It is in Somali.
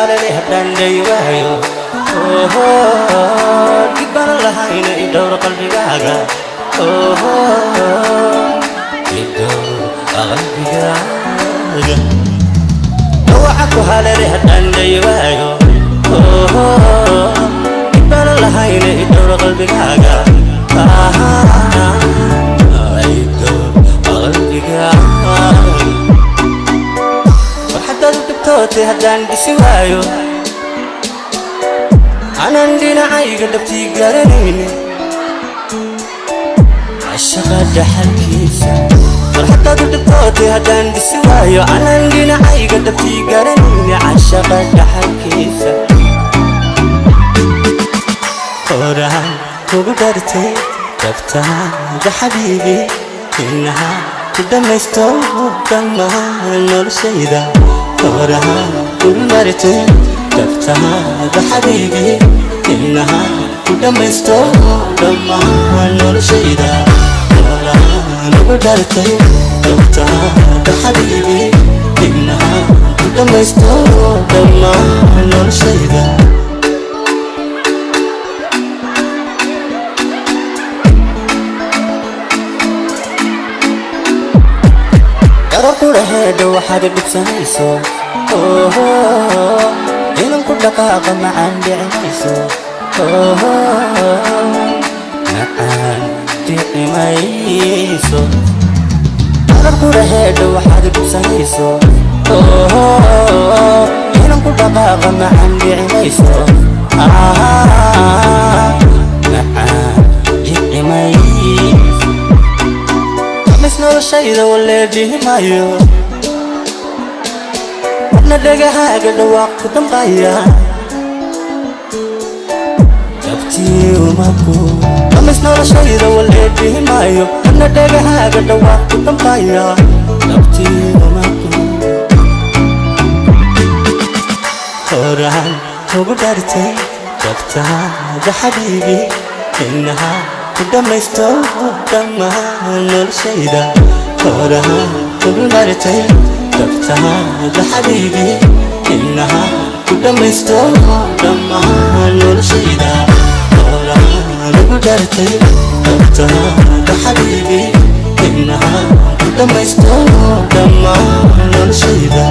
halale haddaan day waayo dhib baan lahayna i dhowr qalbigaaga i dhowr qalbigaaga waxaa ku halale haddaan day waayo dhib baan lahayna i dhowr qalbigaaga i dhowr qalbigaaga farxadaadu dhibtootay haddaan dhisi waayo aanan dhinacayga dhabtii garanaynin cashaqa dhaxalkiisa farxadaadu dhibtootay haddaan dhisi waayo aanan dhinacayga dhabtii garanaynin cashaqa dhaxalkiisa horaan kugu dhartay dabtaada xabiibi inaha ku dhamaysto dhammaan noloshayda horaan kugu dhartay dabtaada xabiibi inaha ku dhamaysto dhammaan noloshayda horaan kugu dhartay dabtaada xabiibi inaha ku dhamaysto dhammaan noloshayda quraheeda waxaad dhibsanayso inan ku dhaqaaqa macaan dhicinayso macaan dhicimayso quraheeda waxaad dhibsanayso inan ku dhaqaaqa macaan dhicinayso macaan dhicimayso noloshayda waleedhihi maayo wadna dhagahaaga dhawaaq ku dambaya dabtii umaku dhamis noloshayda waleedhihi maayo wadna dhagahaaga dhawaaq ku dambaya dabtii umaku horaan kugu dhartay dabtaada xabiibi inaha ku dhamaysto dhammaan noloshayda horaan kugu dhartay dabtaada xabiibi inaha ku dhamaysto dhammaan noloshayda horaan kugu dhartay dabtaada xabiibi inaha ku dhamaysto dhammaan noloshayda